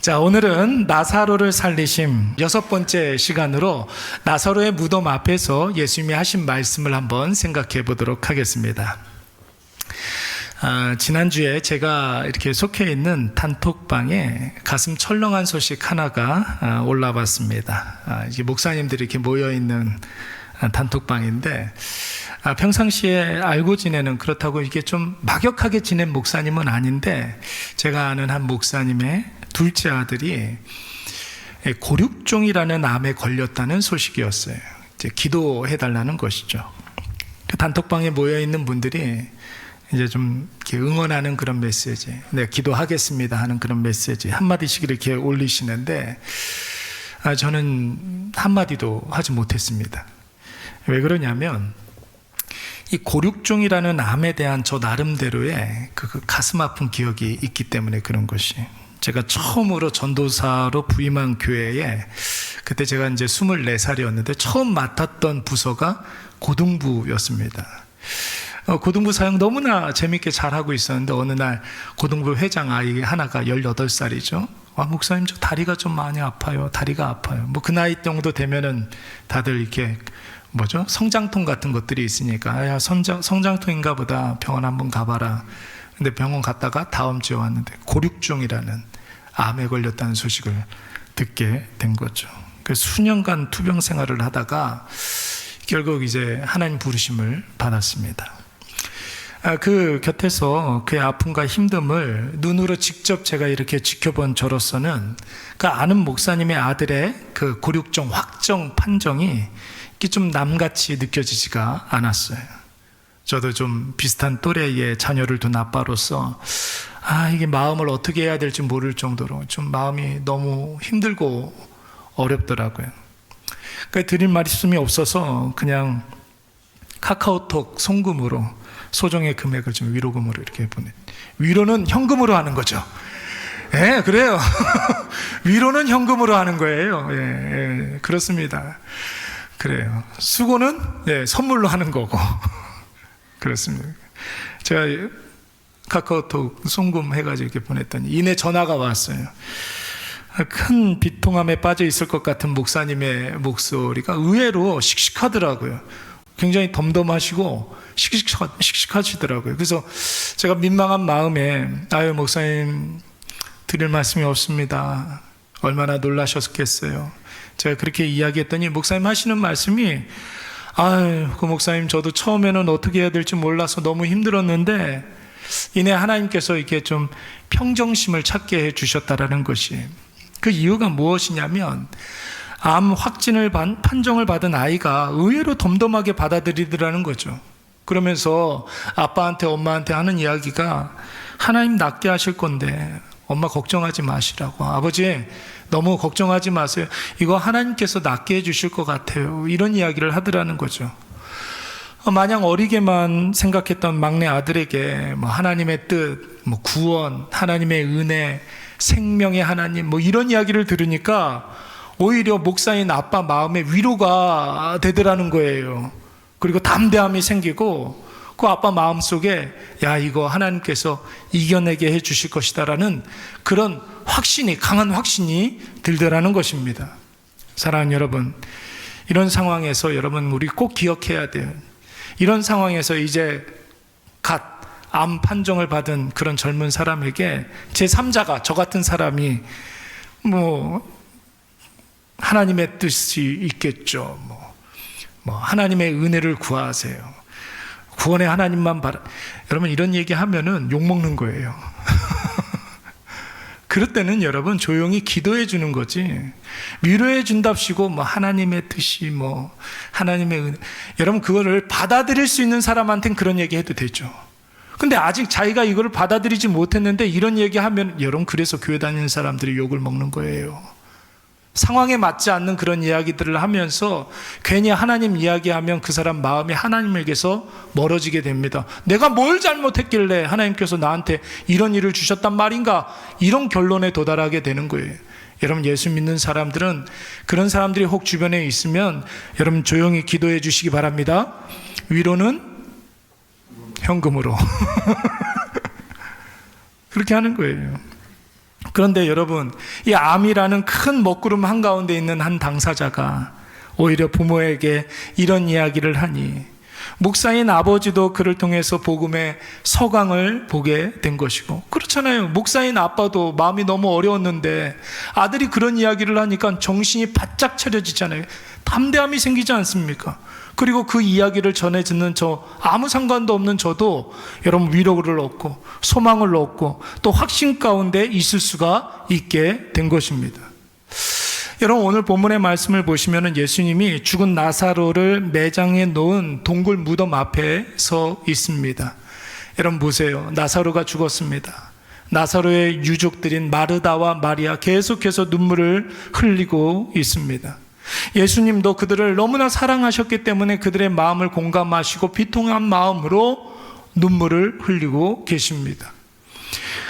자, 오늘은 나사로를 살리심 6번째 시간으로 나사로의 무덤 앞에서 예수님이 하신 말씀을 한번 생각해 보도록 하겠습니다. 지난주에 제가 이렇게 속해 있는 단톡방에 가슴 철렁한 소식 하나가 올라왔습니다. 이게 목사님들이 이렇게 모여 있는 단톡방인데, 평상시에 알고 지내는, 그렇다고 이게 좀 막역하게 지낸 목사님은 아닌데, 제가 아는 한 목사님의 둘째 아들이 고륙종이라는 암에 걸렸다는 소식이었어요. 이제 기도해달라는 것이죠. 그 단톡방에 모여 있는 분들이 이제 좀 이렇게 응원하는 그런 메시지, 네, 기도하겠습니다 하는 그런 메시지 한마디씩 이렇게 올리시는데, 저는 한마디도 하지 못했습니다. 왜 그러냐면, 이 고륙종이라는 암에 대한 저 나름대로의 그 가슴 아픈 기억이 있기 때문에 그런 것이. 제가 처음으로 전도사로 부임한 교회에, 그때 제가 이제 24살이었는데 처음 맡았던 부서가 고등부였습니다. 고등부 사역 너무나 재밌게 잘하고 있었는데, 어느 날 고등부 회장 아이 하나가 18살이죠. 목사님, 저 다리가 좀 많이 아파요. 다리가 아파요. 그 나이 정도 되면은 다들 이렇게 성장통 같은 것들이 있으니까, 성장통인가 보다, 병원 한번 가봐라. 근데 병원 갔다가 다음 주에 왔는데 고륙종이라는 암에 걸렸다는 소식을 듣게 된 거죠. 그래서 수년간 투병 생활을 하다가 결국 이제 하나님 부르심을 받았습니다. 그 곁에서 그의 아픔과 힘듦을 눈으로 직접 제가 이렇게 지켜본 저로서는, 그 아는 목사님의 아들의 그 고륙종 확정 판정이 이게 좀 남같이 느껴지지가 않았어요. 저도 좀 비슷한 또래의 자녀를 둔 아빠로서 이게 마음을 어떻게 해야 될지 모를 정도로 좀 마음이 너무 힘들고 어렵더라고요. 그러니까 드릴 말씀이 없어서 그냥 카카오톡 송금으로 소정의 금액을 좀 위로금으로 이렇게 위로는 현금으로 하는 거죠. 예, 그래요. 위로는 현금으로 하는 거예요. 예, 그렇습니다. 그래요. 수고는 선물로 하는 거고. 그렇습니다. 제가 카카오톡 송금해가지고 이렇게 보냈더니 이내 전화가 왔어요. 큰 비통함에 빠져 있을 것 같은 목사님의 목소리가 의외로 씩씩하더라고요. 굉장히 덤덤하시고 씩씩하시더라고요. 그래서 제가 민망한 마음에, 목사님 드릴 말씀이 없습니다. 얼마나 놀라셨겠어요. 제가 그렇게 이야기했더니 목사님 하시는 말씀이, 그 목사님, 저도 처음에는 어떻게 해야 될지 몰라서 너무 힘들었는데 이내 하나님께서 이렇게 좀 평정심을 찾게 해 주셨다라는 것이, 그 이유가 무엇이냐면, 암 확진을 판정을 받은 아이가 의외로 덤덤하게 받아들이더라는 거죠. 그러면서 아빠한테 엄마한테 하는 이야기가, 하나님 낫게 하실 건데 엄마 걱정하지 마시라고. 아버지 너무 걱정하지 마세요. 이거 하나님께서 낫게 해주실 것 같아요. 이런 이야기를 하더라는 거죠. 마냥 어리게만 생각했던 막내 아들에게 하나님의 뜻, 구원, 하나님의 은혜, 생명의 하나님, 이런 이야기를 들으니까 오히려 목사인 아빠 마음에 위로가 되더라는 거예요. 그리고 담대함이 생기고, 그 아빠 마음속에 이거 하나님께서 이겨내게 해주실 것이다라는 그런 확신이, 강한 확신이 들더라는 것입니다. 사랑하는 여러분, 이런 상황에서 여러분, 우리 꼭 기억해야 돼요. 이런 상황에서 이제 갓 암 판정을 받은 그런 젊은 사람에게 제3자가, 저 같은 사람이 하나님의 뜻이 있겠죠. 하나님의 은혜를 구하세요. 구원의 하나님만 바라. 여러분, 이런 얘기 하면은 욕먹는 거예요. 그럴 때는 여러분 조용히 기도해 주는 거지, 위로해 준답시고 하나님의 뜻이 하나님의 은혜, 여러분 그거를 받아들일 수 있는 사람한테는 그런 얘기 해도 되죠. 근데 아직 자기가 이거를 받아들이지 못했는데 이런 얘기 하면, 여러분 그래서 교회 다니는 사람들이 욕을 먹는 거예요. 상황에 맞지 않는 그런 이야기들을 하면서 괜히 하나님 이야기하면 그 사람 마음이 하나님에게서 멀어지게 됩니다. 내가 뭘 잘못했길래 하나님께서 나한테 이런 일을 주셨단 말인가, 이런 결론에 도달하게 되는 거예요. 여러분, 예수 믿는 사람들은, 그런 사람들이 혹 주변에 있으면 여러분 조용히 기도해 주시기 바랍니다. 위로는 현금으로 그렇게 하는 거예요. 그런데 여러분, 이 암이라는 큰 먹구름 한가운데 있는 한 당사자가 오히려 부모에게 이런 이야기를 하니 목사인 아버지도 그를 통해서 복음의 서광을 보게 된 것이고, 그렇잖아요. 목사인 아빠도 마음이 너무 어려웠는데 아들이 그런 이야기를 하니까 정신이 바짝 차려지잖아요. 담대함이 생기지 않습니까? 그리고 그 이야기를 전해 듣는 아무 상관도 없는 저도 여러분 위로를 얻고 소망을 얻고 또 확신 가운데 있을 수가 있게 된 것입니다. 여러분, 오늘 본문의 말씀을 보시면 예수님이 죽은 나사로를 매장해 놓은 동굴 무덤 앞에 서 있습니다. 여러분 보세요. 나사로가 죽었습니다. 나사로의 유족들인 마르다와 마리아 계속해서 눈물을 흘리고 있습니다. 예수님도 그들을 너무나 사랑하셨기 때문에 그들의 마음을 공감하시고 비통한 마음으로 눈물을 흘리고 계십니다.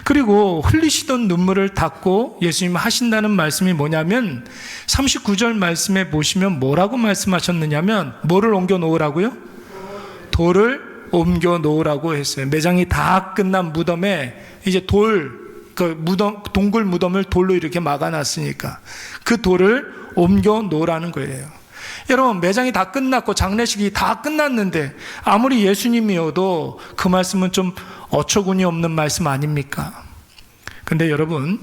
그리고 흘리시던 눈물을 닦고 예수님 하신다는 말씀이 뭐냐면 39절 말씀에 보시면 뭐라고 말씀하셨느냐면, 뭐를 옮겨 놓으라고요? 돌을 옮겨 놓으라고 했어요. 매장이 다 끝난 무덤에 이제 동굴 무덤을 돌로 이렇게 막아놨으니까 그 돌을 옮겨 놓으라는 거예요. 여러분, 매장이 다 끝났고 장례식이 다 끝났는데 아무리 예수님이어도 그 말씀은 좀 어처구니 없는 말씀 아닙니까? 근데 여러분,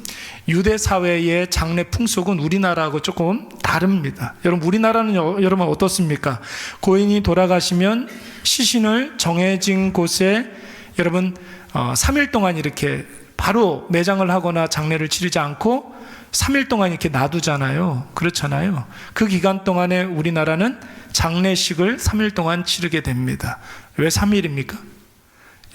유대 사회의 장례 풍속은 우리나라하고 조금 다릅니다. 여러분, 우리나라는 여러분 어떻습니까? 고인이 돌아가시면 시신을 정해진 곳에 여러분 3일 동안 이렇게 바로 매장을 하거나 장례를 치르지 않고 3일 동안 이렇게 놔두잖아요. 그렇잖아요. 그 기간 동안에 우리나라는 장례식을 3일 동안 치르게 됩니다. 왜 3일입니까?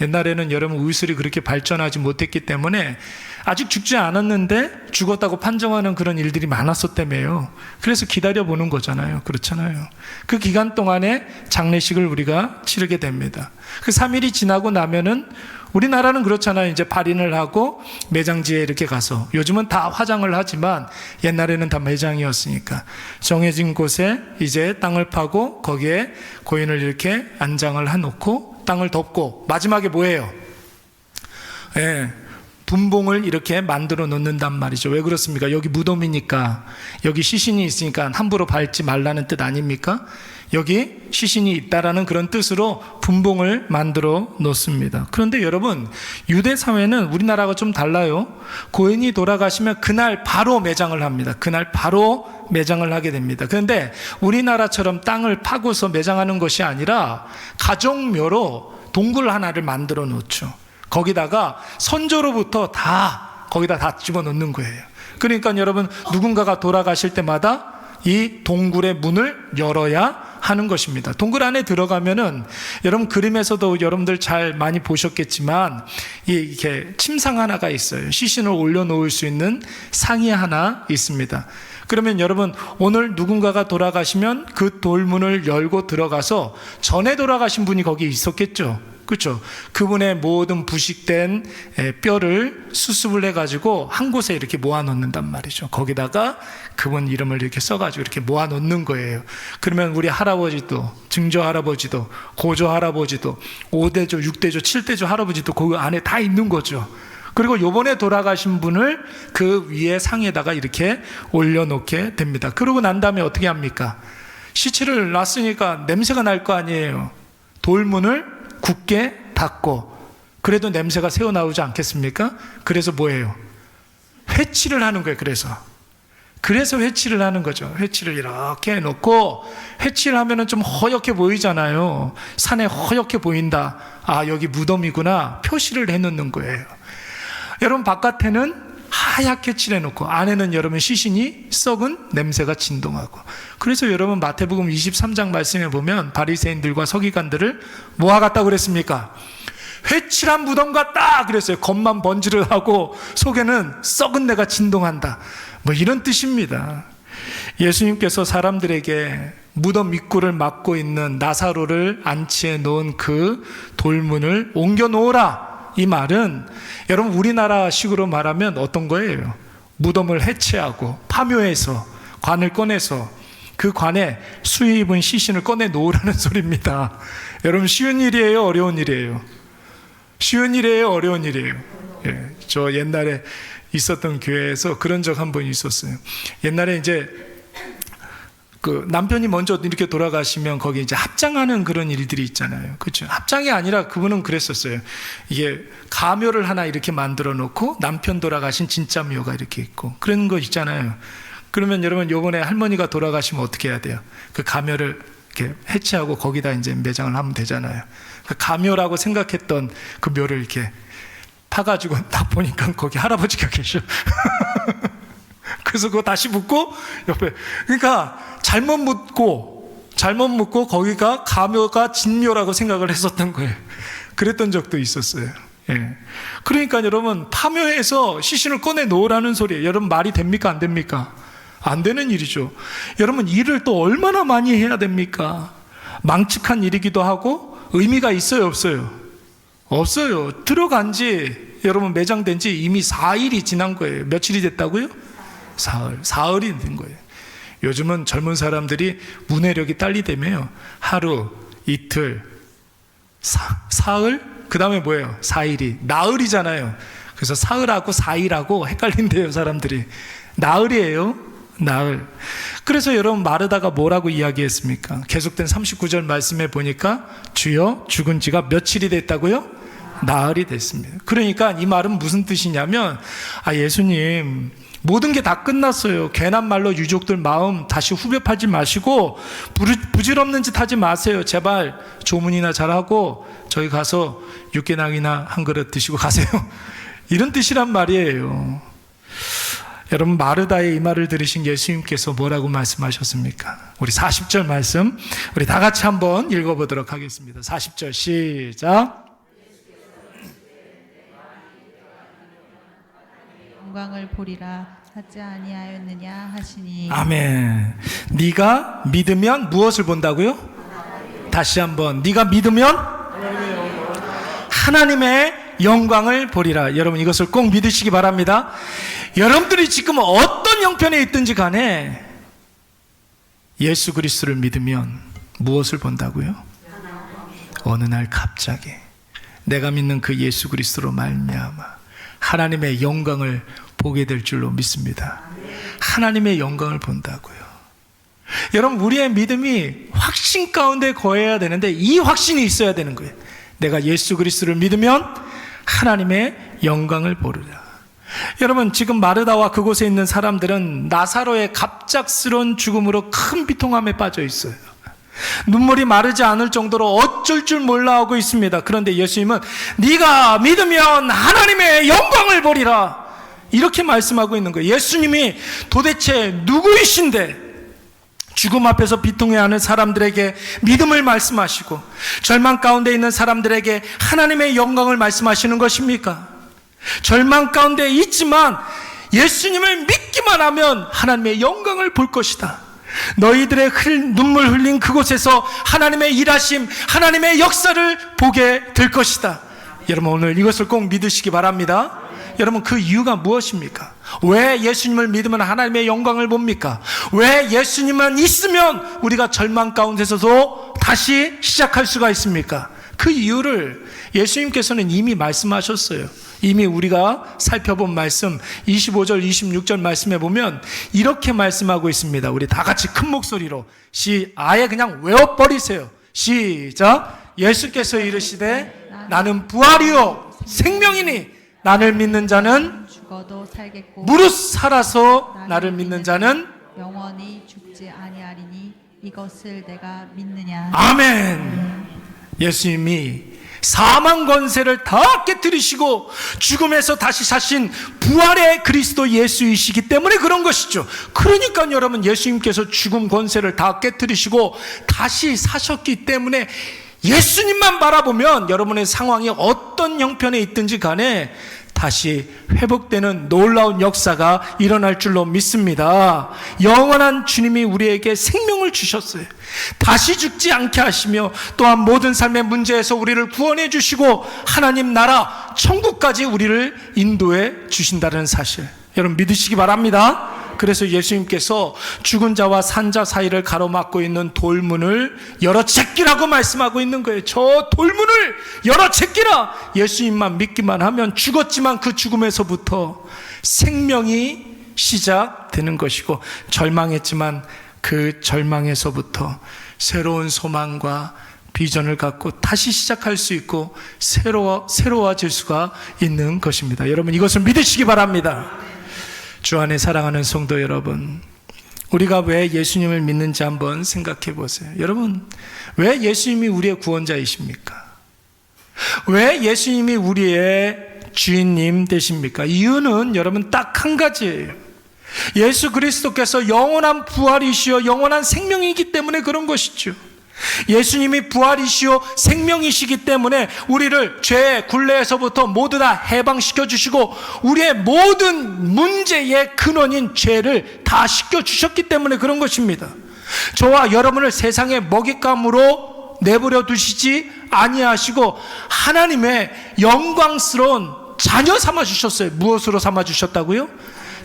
옛날에는 여러분 의술이 그렇게 발전하지 못했기 때문에 아직 죽지 않았는데 죽었다고 판정하는 그런 일들이 많았었다며요. 그래서 기다려보는 거잖아요. 그렇잖아요. 그 기간 동안에 장례식을 우리가 치르게 됩니다. 그 3일이 지나고 나면은 우리나라는 그렇잖아요. 이제 발인을 하고 매장지에 이렇게 가서, 요즘은 다 화장을 하지만 옛날에는 다 매장이었으니까 정해진 곳에 이제 땅을 파고 거기에 고인을 이렇게 안장을 해놓고 땅을 덮고 마지막에 뭐예요? 분봉을 이렇게 만들어 놓는단 말이죠. 왜 그렇습니까? 여기 무덤이니까, 여기 시신이 있으니까 함부로 밟지 말라는 뜻 아닙니까? 여기 시신이 있다라는 그런 뜻으로 분봉을 만들어 놓습니다. 그런데 여러분, 유대 사회는 우리나라가 좀 달라요. 고인이 돌아가시면 그날 바로 매장을 합니다. 그날 바로 매장을 하게 됩니다. 그런데 우리나라처럼 땅을 파고서 매장하는 것이 아니라 가정묘로 동굴 하나를 만들어 놓죠. 거기다가 선조로부터 거기다 다 집어넣는 거예요. 그러니까 여러분, 누군가가 돌아가실 때마다 이 동굴의 문을 열어야 하는 것입니다. 동굴 안에 들어가면은 여러분 그림에서도 여러분들 잘 많이 보셨겠지만 이렇게 침상 하나가 있어요. 시신을 올려놓을 수 있는 상이 하나 있습니다. 그러면 여러분, 오늘 누군가가 돌아가시면 그 돌문을 열고 들어가서 전에 돌아가신 분이 거기 있었겠죠. 그렇죠? 그분의 모든 부식된 뼈를 수습을 해가지고 한 곳에 이렇게 모아놓는단 말이죠. 거기다가 그분 이름을 이렇게 써가지고 이렇게 모아놓는 거예요. 그러면 우리 할아버지도, 증조 할아버지도, 고조 할아버지도, 5대조, 6대조, 7대조 할아버지도 그 안에 다 있는 거죠. 그리고 요번에 돌아가신 분을 그 위에 상에다가 이렇게 올려놓게 됩니다. 그러고 난 다음에 어떻게 합니까? 시체를 놨으니까 냄새가 날 거 아니에요. 돌문을 굳게 닫고, 그래도 냄새가 새어나오지 않겠습니까? 그래서 뭐예요? 회치를 하는 거예요. 그래서 회치를 하는 거죠. 회치를 이렇게 해놓고, 회치를 하면은 좀 허옇게 보이잖아요. 산에 허옇게 보인다. 아, 여기 무덤이구나. 표시를 해놓는 거예요. 여러분, 바깥에는 하얗게 칠해놓고 안에는 여러분 시신이 썩은 냄새가 진동하고. 그래서 여러분 마태복음 23장 말씀에 보면 바리새인들과 서기관들을 모아갔다고 그랬습니까? 회칠한 무덤 같다 그랬어요. 겉만 번지를 하고 속에는 썩은 내가 진동한다, 뭐 이런 뜻입니다. 예수님께서 사람들에게 무덤 입구를 막고 있는 나사로를 안치해 놓은 그 돌문을 옮겨 놓으라, 이 말은 여러분 우리나라식으로 말하면 어떤 거예요? 무덤을 해체하고 파묘해서 관을 꺼내서 그 관에 수의 입은 시신을 꺼내 놓으라는 소리입니다. 여러분, 쉬운 일이에요? 어려운 일이에요? 쉬운 일이에요? 어려운 일이에요? 저 옛날에 있었던 교회에서 그런 적 한 번 있었어요. 옛날에 이제 그 남편이 먼저 이렇게 돌아가시면 거기 이제 합장하는 그런 일들이 있잖아요. 그렇죠? 합장이 아니라 그분은 그랬었어요. 이게 가묘를 하나 이렇게 만들어 놓고 남편 돌아가신 진짜 묘가 이렇게 있고 그런 거 있잖아요. 그러면 여러분 요번에 할머니가 돌아가시면 어떻게 해야 돼요? 그 가묘를 이렇게 해체하고 거기다 이제 매장을 하면 되잖아요. 그 가묘라고 생각했던 그 묘를 이렇게 파가지고 딱 보니까 거기 할아버지가 계셔. 그래서 그거 다시 묻고 옆에, 그러니까 잘못 묻고 거기가 가묘가 진묘라고 생각을 했었던 거예요. 그랬던 적도 있었어요. 예. 그러니까 여러분 파묘해서 시신을 꺼내 놓으라는 소리예요. 여러분 말이 됩니까? 안 됩니까? 안 되는 일이죠. 여러분 일을 또 얼마나 많이 해야 됩니까? 망측한 일이기도 하고 의미가 있어요, 없어요? 없어요. 들어간 지 여러분 매장된 지 이미 4일이 지난 거예요. 며칠이 됐다고요? 사흘이 된 거예요. 요즘은 젊은 사람들이 문해력이 딸리다며요. 하루, 이틀, 사흘? 그 다음에 뭐예요? 4일이. 나흘이잖아요. 그래서 사흘하고 4일하고 헷갈린대요, 사람들이. 나흘이에요. 나흘. 그래서 여러분 마르다가 뭐라고 이야기했습니까? 계속된 39절 말씀에 보니까 주여 죽은 지가 며칠이 됐다고요? 나흘이 됐습니다. 그러니까 이 말은 무슨 뜻이냐면 예수님 모든 게 다 끝났어요. 괜한 말로 유족들 마음 다시 후벼 팔지 마시고 부질없는 짓 하지 마세요. 제발 조문이나 잘하고 저희 가서 육개장이나 한 그릇 드시고 가세요. 이런 뜻이란 말이에요. 여러분 마르다의 이 말을 들으신 예수님께서 뭐라고 말씀하셨습니까? 우리 40절 말씀 우리 다 같이 한번 읽어보도록 하겠습니다. 40절 시작. 영광을 보리라 하지 아니하였느냐 하시니. 아멘. 네가 믿으면 무엇을 본다고요? 다시 한번 네가 믿으면 하나님의 영광을 보리라. 여러분 이것을 꼭 믿으시기 바랍니다. 여러분들이 지금 어떤 형편에 있든지 간에 예수 그리스도를 믿으면 무엇을 본다고요? 어느 날 갑자기 내가 믿는 그 예수 그리스도로 말미암아 하나님의 영광을 보게 될 줄로 믿습니다. 하나님의 영광을 본다고요. 여러분 우리의 믿음이 확신 가운데 거해야 되는데 이 확신이 있어야 되는 거예요. 내가 예수 그리스도를 믿으면 하나님의 영광을 보리라. 여러분 지금 마르다와 그곳에 있는 사람들은 나사로의 갑작스러운 죽음으로 큰 비통함에 빠져 있어요. 눈물이 마르지 않을 정도로 어쩔 줄 몰라 하고 있습니다. 그런데 예수님은 네가 믿으면 하나님의 영광을 보리라 이렇게 말씀하고 있는 거예요. 예수님이 도대체 누구이신데 죽음 앞에서 비통해하는 사람들에게 믿음을 말씀하시고 절망 가운데 있는 사람들에게 하나님의 영광을 말씀하시는 것입니까? 절망 가운데 있지만 예수님을 믿기만 하면 하나님의 영광을 볼 것이다. 너희들의 눈물 흘린 그곳에서 하나님의 일하심, 하나님의 역사를 보게 될 것이다. 여러분 오늘 이것을 꼭 믿으시기 바랍니다. 여러분 그 이유가 무엇입니까? 왜 예수님을 믿으면 하나님의 영광을 봅니까? 왜 예수님만 있으면 우리가 절망 가운데서도 다시 시작할 수가 있습니까? 그 이유를 예수님께서는 이미 말씀하셨어요. 이미 우리가 살펴본 말씀 25절 26절 말씀에 보면 이렇게 말씀하고 있습니다. 우리 다 같이 큰 목소리로 아예 그냥 외워버리세요. 시작. 예수께서 이르시되 나는 부활이요 생명이니 나를 믿는 자는 죽어도 살겠고 무릇 살아서 나를 믿는 자는 영원히 죽지 아니하리니 이것을 내가 믿느냐. 아멘. 예수님이 사망 권세를 다 깨뜨리시고 죽음에서 다시 사신 부활의 그리스도 예수이시기 때문에 그런 것이죠. 그러니까 여러분 예수님께서 죽음 권세를 다 깨뜨리시고 다시 사셨기 때문에 예수님만 바라보면 여러분의 상황이 어떤 형편에 있든지 간에 다시 회복되는 놀라운 역사가 일어날 줄로 믿습니다. 영원한 주님이 우리에게 생명을 주셨어요. 다시 죽지 않게 하시며 또한 모든 삶의 문제에서 우리를 구원해 주시고 하나님 나라 천국까지 우리를 인도해 주신다는 사실 여러분 믿으시기 바랍니다. 그래서 예수님께서 죽은 자와 산 자 사이를 가로막고 있는 돌문을 열어 제끼라고 말씀하고 있는 거예요. 저 돌문을 열어 제끼라. 예수님만 믿기만 하면 죽었지만 그 죽음에서부터 생명이 시작되는 것이고, 절망했지만 그 절망에서부터 새로운 소망과 비전을 갖고 다시 시작할 수 있고 새로워질 수가 있는 것입니다. 여러분, 이것을 믿으시기 바랍니다. 주 안에 사랑하는 성도 여러분, 우리가 왜 예수님을 믿는지 한번 생각해 보세요. 여러분, 왜 예수님이 우리의 구원자이십니까? 왜 예수님이 우리의 주인님 되십니까? 이유는 여러분 딱 한 가지예요. 예수 그리스도께서 영원한 부활이시여 영원한 생명이기 때문에 그런 것이죠. 예수님이 부활이시오 생명이시기 때문에 우리를 죄의 굴레에서부터 모두 다 해방시켜 주시고, 우리의 모든 문제의 근원인 죄를 다 씻겨 주셨기 때문에 그런 것입니다. 저와 여러분을 세상의 먹잇감으로 내버려 두시지 아니하시고 하나님의 영광스러운 자녀 삼아 주셨어요. 무엇으로 삼아 주셨다고요?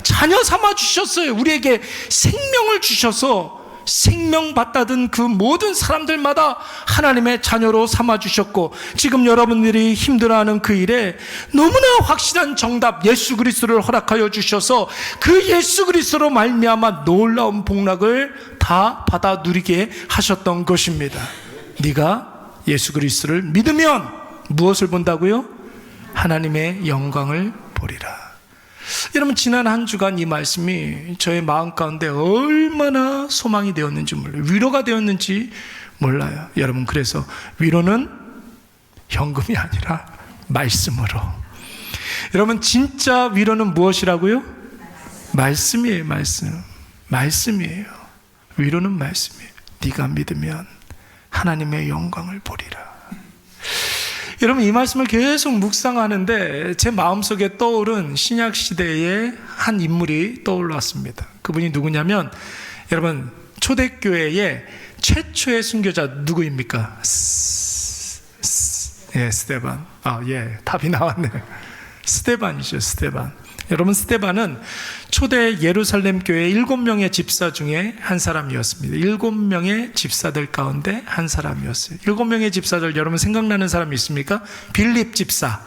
자녀 삼아 주셨어요. 우리에게 생명을 주셔서 생명 받다던 그 모든 사람들마다 하나님의 자녀로 삼아주셨고, 지금 여러분들이 힘들어하는 그 일에 너무나 확실한 정답 예수 그리스도를 허락하여 주셔서 그 예수 그리스도로 말미암아 놀라운 복락을 다 받아 누리게 하셨던 것입니다. 네가 예수 그리스도를 믿으면 무엇을 본다고요? 하나님의 영광을 보리라. 여러분, 지난 한 주간 이 말씀이 저의 마음 가운데 얼마나 소망이 되었는지 몰라요. 위로가 되었는지 몰라요. 여러분, 그래서 위로는 현금이 아니라 말씀으로. 여러분, 진짜 위로는 무엇이라고요? 말씀이에요. 말씀이에요. 위로는 말씀이에요. 네가 믿으면 하나님의 영광을 보리라. 여러분, 이 말씀을 계속 묵상하는데 제 마음속에 떠오른 신약시대의 한 인물이 떠올랐습니다. 그분이 누구냐면, 여러분, 초대교회의 최초의 순교자 누구입니까? 스데반. 답이 나왔네요. 스데반이죠. 스데반. 여러분, 스데반은 초대 예루살렘 교회 7명의 집사 중에 한 사람이었습니다. 7명의 집사들 가운데 한 사람이었어요. 7명의 집사들, 여러분 생각나는 사람이 있습니까? 빌립 집사.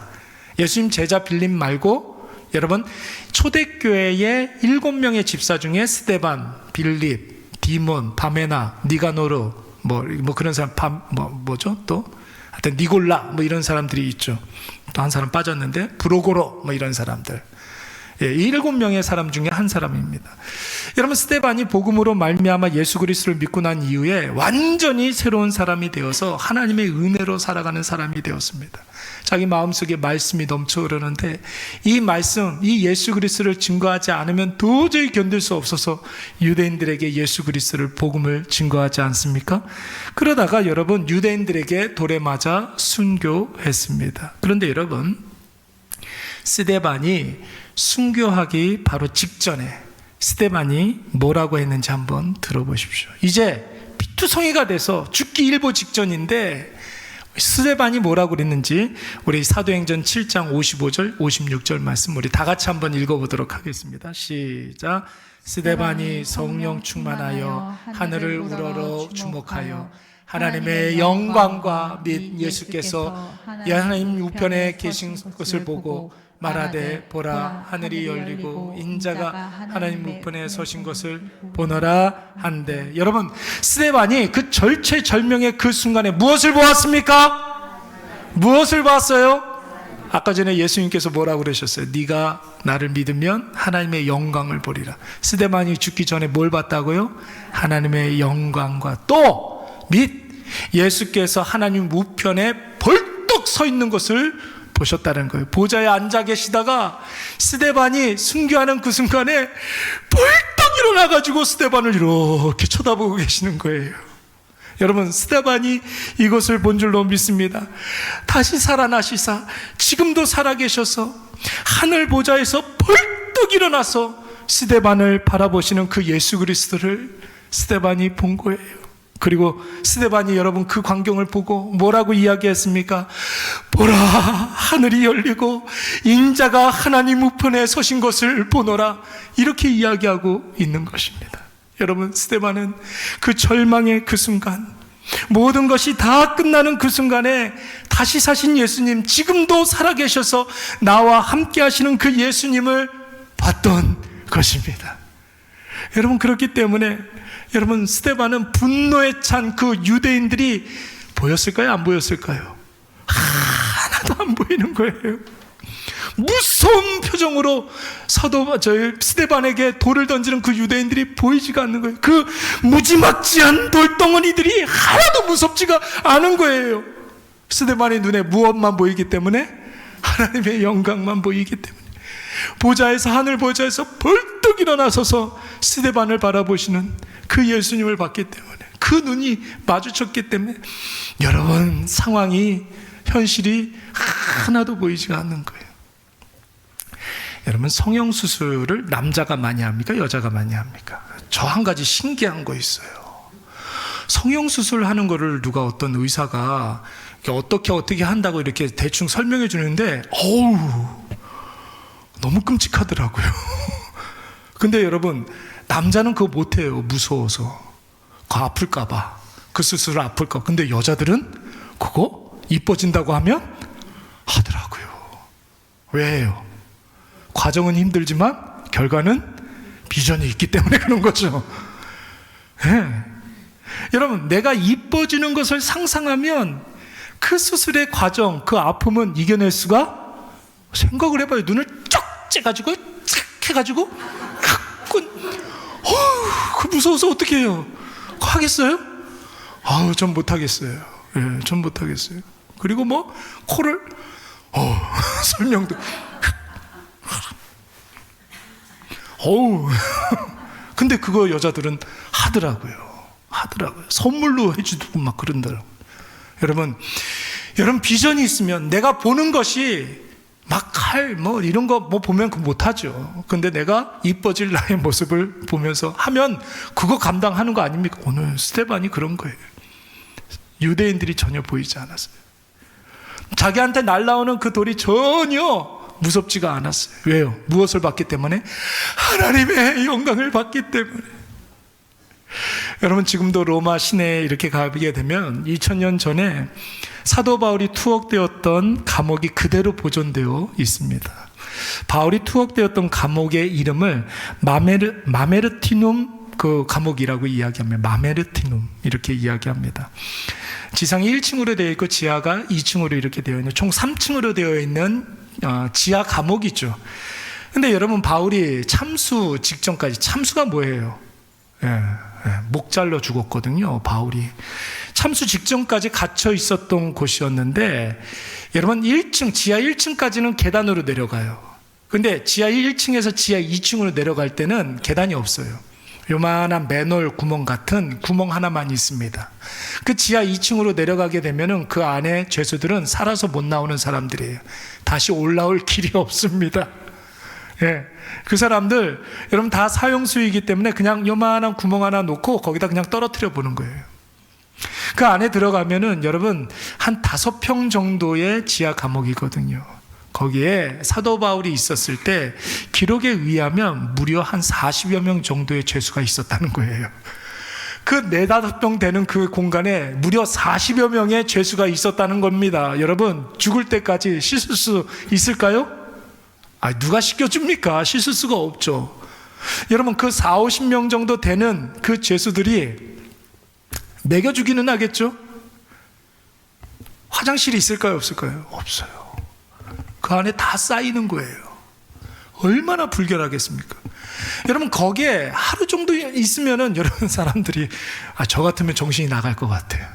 예수님 제자 빌립 말고 여러분 초대교회의 7명의 집사 중에 스데반, 빌립, 디몬, 바메나, 니가노르 뭐 그런 사람, 뭐죠? 또 하여튼 니골라 이런 사람들이 있죠. 또 한 사람 빠졌는데 브로고로 이런 사람들. 이 7명의 사람 중에 한 사람입니다. 여러분, 스데반이 복음으로 말미암아 예수 그리스도를 믿고 난 이후에 완전히 새로운 사람이 되어서 하나님의 은혜로 살아가는 사람이 되었습니다. 자기 마음속에 말씀이 넘쳐 흐르는데 이 말씀, 이 예수 그리스도를 증거하지 않으면 도저히 견딜 수 없어서 유대인들에게 예수 그리스도를 복음을 증거하지 않습니까? 그러다가 여러분, 유대인들에게 돌에 맞아 순교했습니다. 그런데 여러분, 스데반이 순교하기 바로 직전에 스데반이 뭐라고 했는지 한번 들어보십시오. 이제 피투성이가 돼서 죽기 일보 직전인데 스데반이 뭐라고 그랬는지 우리 사도행전 7장 55절 56절 말씀 우리 다 같이 한번 읽어보도록 하겠습니다. 시작. 스데반이 성령 충만하여 하늘을 우러러 주목하여 하나님의 영광과 및 예수께서 하나님 우편에 계신 것을 보고 말하되 보라 하늘이 열리고 인자가 하나님 우편에 서신 것을 보너라 한데, 여러분, 스데반이 그 절체절명의 그 순간에 무엇을 보았습니까? 무엇을 봤어요? 아까 전에 예수님께서 뭐라고 그러셨어요? 네가 나를 믿으면 하나님의 영광을 보리라. 스데반이 죽기 전에 뭘 봤다고요? 하나님의 영광과 또 및 예수께서 하나님 우편에 벌떡 서 있는 것을 보셨다는 거예요. 보좌에 앉아 계시다가 스데반이 순교하는 그 순간에 벌떡 일어나가지고 스데반을 이렇게 쳐다보고 계시는 거예요. 여러분, 스데반이 이것을 본 줄로 믿습니다. 다시 살아나시사 지금도 살아계셔서 하늘 보좌에서 벌떡 일어나서 스데반을 바라보시는 그 예수 그리스도를 스데반이 본 거예요. 그리고 스데반이 여러분 그 광경을 보고 뭐라고 이야기했습니까? 보라, 하늘이 열리고 인자가 하나님 우편에 서신 것을 보노라, 이렇게 이야기하고 있는 것입니다. 여러분, 스데반은 그 절망의 그 순간, 모든 것이 다 끝나는 그 순간에 다시 사신 예수님, 지금도 살아계셔서 나와 함께 하시는 그 예수님을 봤던 것입니다. 여러분, 그렇기 때문에 여러분, 스데반은 분노에 찬 그 유대인들이 보였을까요? 안 보였을까요? 하나도 안 보이는 거예요. 무서운 표정으로 스데반에게 돌을 던지는 그 유대인들이 보이지가 않는 거예요. 그 무지막지한 돌덩어리들이 하나도 무섭지가 않은 거예요. 스데반의 눈에 무엇만 보이기 때문에? 하나님의 영광만 보이기 때문에. 보좌에서, 하늘 보좌에서 벌떡 일어나서서 스데반을 바라보시는 그 예수님을 봤기 때문에, 그 눈이 마주쳤기 때문에 여러분, 상황이, 현실이 하나도 보이지가 않는 거예요. 여러분, 성형수술을 남자가 많이 합니까? 여자가 많이 합니까? 저 한 가지 신기한 거 있어요. 성형수술 하는 거를 누가, 어떤 의사가 어떻게 한다고 이렇게 대충 설명해 주는데, 어우, 너무 끔찍하더라고요. 근데 여러분, 남자는 그거 못해요. 무서워서. 그거 아플까봐. 그 수술 아플까. 근데 여자들은 그거 이뻐진다고 하면 하더라고요. 왜요? 과정은 힘들지만 결과는 비전이 있기 때문에 그런 거죠. 네. 여러분, 내가 이뻐지는 것을 상상하면 그 수술의 과정, 그 아픔은 이겨낼 수가, 생각을 해봐요. 눈을 쩍 째가지고 착 해가지고 그 무서워서 어떻게 해요? 하겠어요? 아우, 전 못하겠어요. 예, 전 못하겠어요. 그리고 뭐 코를 설명도 근데 그거 여자들은 하더라고요. 선물로 해주고 막 그런다고. 여러분 비전이 있으면, 내가 보는 것이 막 뭐 이런 거 뭐 보면 그거 못하죠. 근데 내가 이뻐질 나의 모습을 보면서 하면 그거 감당하는 거 아닙니까? 오늘 스데반이 그런 거예요. 유대인들이 전혀 보이지 않았어요. 자기한테 날라오는 그 돌이 전혀 무섭지가 않았어요. 왜요? 무엇을 봤기 때문에? 하나님의 영광을 봤기 때문에. 여러분, 지금도 로마 시내에 이렇게 가게 되면 2000년 전에 사도 바울이 투옥되었던 감옥이 그대로 보존되어 있습니다. 바울이 투옥되었던 감옥의 이름을 마메르티눔 그 감옥이라고 이야기합니다. 마메르티눔, 이렇게 이야기합니다. 지상이 1층으로 되어 있고 지하가 2층으로 이렇게 되어 있는, 총 3층으로 되어 있는 지하 감옥이죠. 근데 여러분, 바울이 참수 직전까지, 참수가 뭐예요? 목 잘려 죽었거든요. 바울이 참수 직전까지 갇혀 있었던 곳이었는데, 여러분, 지하 1층까지는 계단으로 내려가요. 근데 지하 1층에서 지하 2층으로 내려갈 때는 계단이 없어요. 요만한 맨홀 구멍 같은 구멍 하나만 있습니다. 그 지하 2층으로 내려가게 되면은 그 안에 죄수들은 살아서 못 나오는 사람들이에요. 다시 올라올 길이 없습니다. 예, 그 사람들 여러분 다 사형수이기 때문에 그냥 요만한 구멍 하나 놓고 거기다 그냥 떨어뜨려 보는 거예요. 그 안에 들어가면은 여러분 한 5평 정도의 지하 감옥이거든요. 거기에 사도 바울이 있었을 때 기록에 의하면 무려 한 40여 명 정도의 죄수가 있었다는 거예요. 그 4-5평 되는 그 공간에 무려 40여 명의 죄수가 있었다는 겁니다. 여러분, 죽을 때까지 씻을 수 있을까요? 누가 씻겨줍니까? 씻을 수가 없죠. 여러분, 그 40-50명 정도 되는 그 죄수들이 먹여주기는 하겠죠? 화장실이 있을까요? 없을까요? 없어요. 그 안에 다 쌓이는 거예요. 얼마나 불결하겠습니까? 여러분, 거기에 하루 정도 있으면은 여러분 사람들이 저 같으면 정신이 나갈 것 같아요.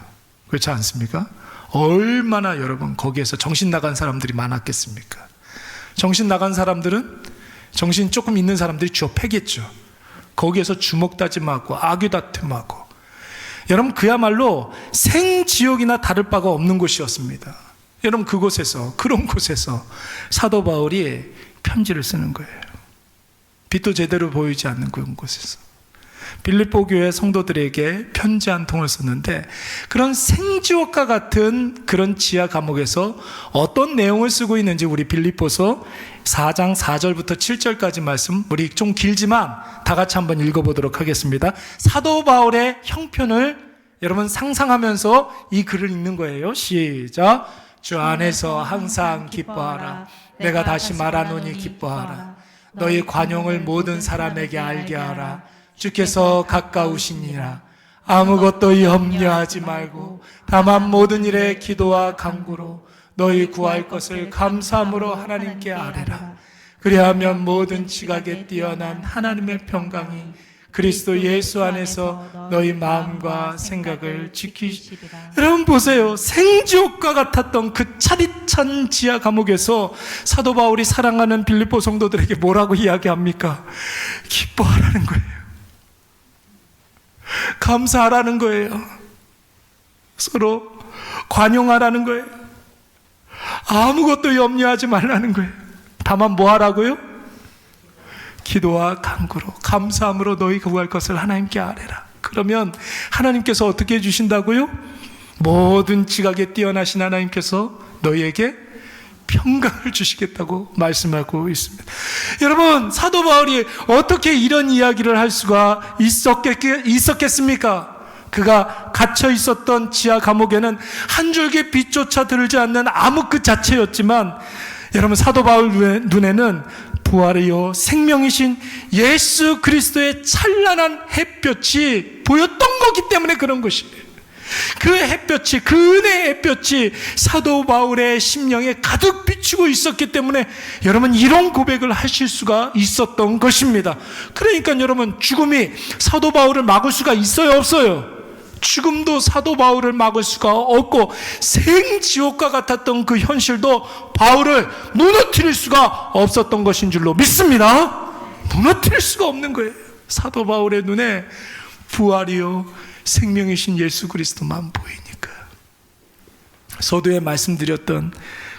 그렇지 않습니까? 얼마나 여러분 거기에서 정신 나간 사람들이 많았겠습니까? 정신 나간 사람들은, 정신 조금 있는 사람들이 주워 패겠죠. 거기에서 주먹 다짐하고 악유 다툼하고. 여러분, 그야말로 생지옥이나 다를 바가 없는 곳이었습니다. 여러분, 그런 곳에서 사도 바울이 편지를 쓰는 거예요. 빛도 제대로 보이지 않는 그런 곳에서. 빌립보 교회 성도들에게 편지 한 통을 썼는데, 그런 생지옥과 같은 그런 지하 감옥에서 어떤 내용을 쓰고 있는지 우리 빌립보서 4장 4절부터 7절까지 말씀, 우리 좀 길지만 다 같이 한번 읽어보도록 하겠습니다. 사도 바울의 형편을 여러분 상상하면서 이 글을 읽는 거예요. 시작. 주 안에서 항상 기뻐하라. 내가 다시 말하노니 기뻐하라. 너희 관용을 모든 사람에게 알게 하라. 주께서 가까우시니라. 아무것도 염려하지 말고 다만 모든 일에 기도와 간구로 너희 구할 것을 감사함으로 하나님께 아뢰라. 그리하면 모든 지각에 뛰어난 하나님의 평강이 그리스도 예수 안에서 너희 마음과 생각을 지키시리라. 여러분 보세요. 생지옥과 같았던 그 차디찬 지하 감옥에서 사도 바울이 사랑하는 빌립보 성도들에게 뭐라고 이야기합니까? 기뻐하라는 거예요. 감사하라는 거예요. 서로 관용하라는 거예요. 아무것도 염려하지 말라는 거예요. 다만 뭐 하라고요? 기도와 간구로 감사함으로 너희 구할 것을 하나님께 아뢰라. 그러면 하나님께서 어떻게 해주신다고요? 모든 지각에 뛰어나신 하나님께서 너희에게 평강을 주시겠다고 말씀하고 있습니다. 여러분, 사도 바울이 어떻게 이런 이야기를 할 수가 있었겠습니까? 그가 갇혀 있었던 지하 감옥에는 한 줄기 빛조차 들지 않는 암흑 그 자체였지만, 여러분, 사도 바울 눈에는 부활이요 생명이신 예수 그리스도의 찬란한 햇볕이 보였던 거기 때문에 그런 것이에요. 그 햇볕이, 그 은혜의 햇볕이 사도 바울의 심령에 가득 비추고 있었기 때문에 여러분 이런 고백을 하실 수가 있었던 것입니다. 그러니까 여러분, 죽음이 사도 바울을 막을 수가 있어요, 없어요? 죽음도 사도 바울을 막을 수가 없고, 생지옥과 같았던 그 현실도 바울을 무너뜨릴 수가 없었던 것인 줄로 믿습니다. 무너뜨릴 수가 없는 거예요. 사도 바울의 눈에 부활이요 생명이신 예수 그리스도만 보이니까. 서두에 말씀드렸던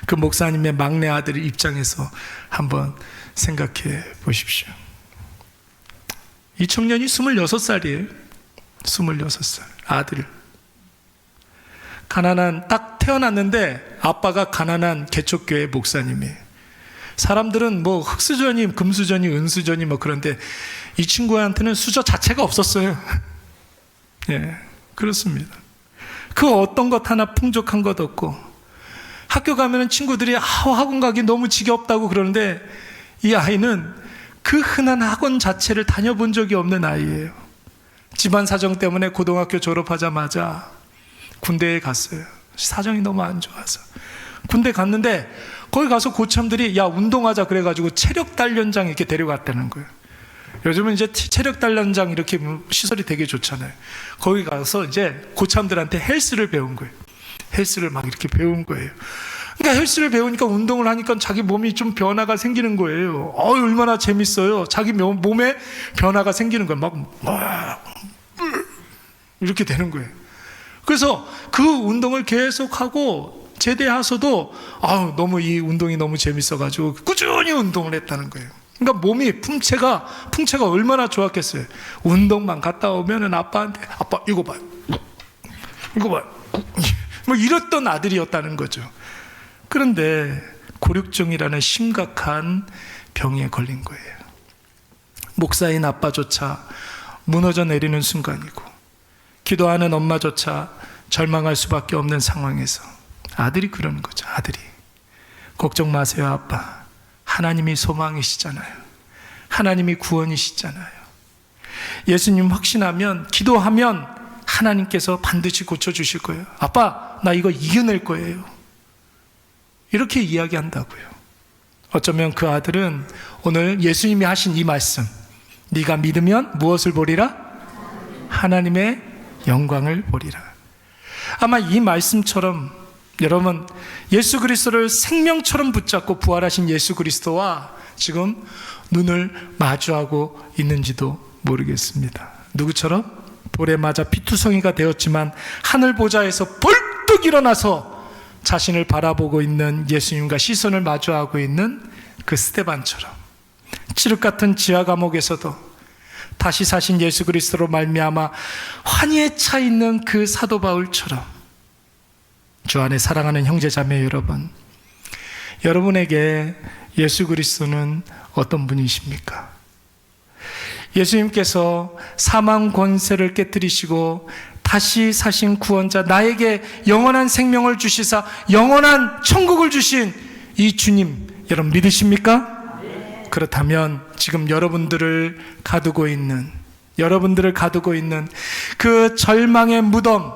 그 목사님의 막내 아들 입장에서 한번 생각해 보십시오. 이 청년이 26살이에요. 26살 아들. 가난한, 딱 태어났는데 아빠가 가난한 개척교회 목사님이에요. 사람들은 뭐 흙수저니 금수저니 은수저니 뭐 그런데 이 친구한테는 수저 자체가 없었어요. 예, 그렇습니다. 그 어떤 것 하나 풍족한 것 없고, 학교 가면 친구들이 학원 가기 너무 지겹다고 그러는데 이 아이는 그 흔한 학원 자체를 다녀본 적이 없는 아이예요. 집안 사정 때문에 고등학교 졸업하자마자 군대에 갔어요. 사정이 너무 안 좋아서 군대 갔는데, 거기 가서 고참들이 야 운동하자 그래가지고 체력 단련장 이렇게 데려갔다는 거예요. 요즘은 이제 체력 단련장 이렇게 시설이 되게 좋잖아요. 거기 가서 이제 고참들한테 헬스를 배운 거예요. 헬스를 막 이렇게 배운 거예요. 그러니까 헬스를 배우니까 운동을 하니까 자기 몸이 좀 변화가 생기는 거예요. 얼마나 재밌어요. 자기 몸에 변화가 생기는 거예요. 막 이렇게 되는 거예요. 그래서 그 운동을 계속하고 제대하서도 너무 이 운동이 너무 재밌어가지고 꾸준히 운동을 했다는 거예요. 그러니까 몸이 풍채가 얼마나 좋았겠어요. 운동만 갔다 오면은 아빠한테 아빠 이거 봐요, 이거 봐요, 뭐 이랬던 아들이었다는 거죠. 그런데 고륙종이라는 심각한 병에 걸린 거예요. 목사인 아빠조차 무너져 내리는 순간이고, 기도하는 엄마조차 절망할 수밖에 없는 상황에서 아들이 그러는 거죠. 아들이 걱정 마세요 아빠, 하나님이 소망이시잖아요. 하나님이 구원이시잖아요. 예수님 확신하면, 기도하면 하나님께서 반드시 고쳐주실 거예요. 아빠 나 이거 이겨낼 거예요. 이렇게 이야기한다고요. 어쩌면 그 아들은 오늘 예수님이 하신 이 말씀, 네가 믿으면 무엇을 보리라? 하나님의 영광을 보리라. 아마 이 말씀처럼 여러분 예수 그리스도를 생명처럼 붙잡고 부활하신 예수 그리스도와 지금 눈을 마주하고 있는지도 모르겠습니다. 누구처럼? 돌에 맞아 피투성이가 되었지만 하늘 보좌에서 벌떡 일어나서 자신을 바라보고 있는 예수님과 시선을 마주하고 있는 그 스데반처럼, 칠흑 같은 지하 감옥에서도 다시 사신 예수 그리스도로 말미암아 환희에 차 있는 그 사도 바울처럼 주 안에 사랑하는 형제자매 여러분, 여러분에게 예수 그리스도는 어떤 분이십니까? 예수님께서 사망 권세를 깨뜨리시고 다시 사신 구원자, 나에게 영원한 생명을 주시사 영원한 천국을 주신 이 주님, 여러분 믿으십니까? 네. 그렇다면 지금 여러분들을 가두고 있는 그 절망의 무덤,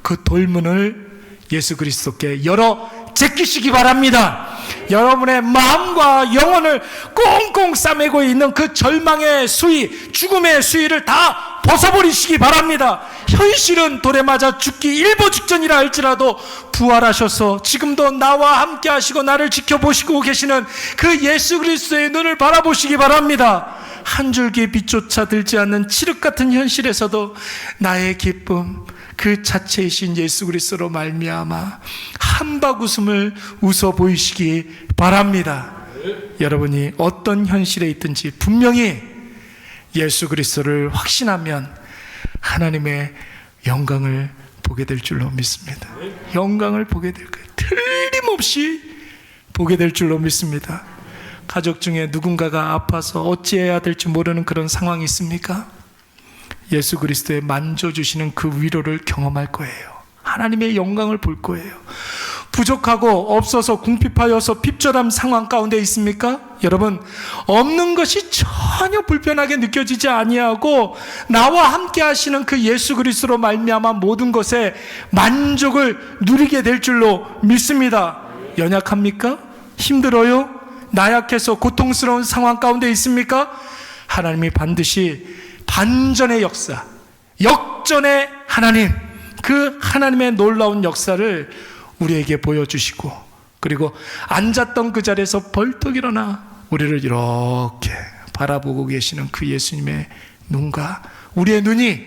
그 돌문을 예수 그리스도께 열어 제끼시기 바랍니다. 여러분의 마음과 영혼을 꽁꽁 싸매고 있는 그 절망의 수위, 죽음의 수위를 다 벗어버리시기 바랍니다. 현실은 돌에 맞아 죽기 일보 직전이라 할지라도 부활하셔서 지금도 나와 함께 하시고 나를 지켜보시고 계시는 그 예수 그리스도의 눈을 바라보시기 바랍니다. 한 줄기 빛조차 들지 않는 칠흑 같은 현실에서도 나의 기쁨, 그 자체이신 예수 그리스도로 말미암아 한박 웃음을 웃어 보이시기 바랍니다. 여러분이 어떤 현실에 있든지 분명히 예수 그리스도를 확신하면 하나님의 영광을 보게 될 줄로 믿습니다. 영광을 보게 될 거예요. 틀림없이 보게 될 줄로 믿습니다. 가족 중에 누군가가 아파서 어찌해야 될지 모르는 그런 상황이 있습니까? 예수 그리스도의 만져주시는 그 위로를 경험할 거예요. 하나님의 영광을 볼 거예요. 부족하고 없어서 궁핍하여서 핍절한 상황 가운데 있습니까? 여러분, 없는 것이 전혀 불편하게 느껴지지 아니하고 나와 함께 하시는 그 예수 그리스도로 말미암아 모든 것에 만족을 누리게 될 줄로 믿습니다. 연약합니까? 힘들어요? 나약해서 고통스러운 상황 가운데 있습니까? 하나님이 반드시 반전의 역사, 역전의 하나님, 그 하나님의 놀라운 역사를 우리에게 보여주시고, 그리고 앉았던 그 자리에서 벌떡 일어나 우리를 이렇게 바라보고 계시는 그 예수님의 눈과 우리의 눈이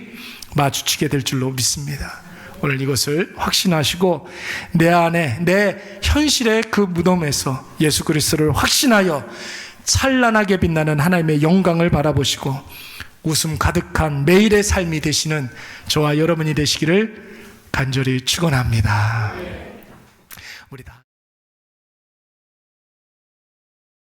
마주치게 될 줄로 믿습니다. 오늘 이것을 확신하시고 내 안에, 내 현실의 그 무덤에서 예수 그리스도를 확신하여 찬란하게 빛나는 하나님의 영광을 바라보시고 웃음 가득한 매일의 삶이 되시는 저와 여러분이 되시기를 간절히 축원합니다. 우리 다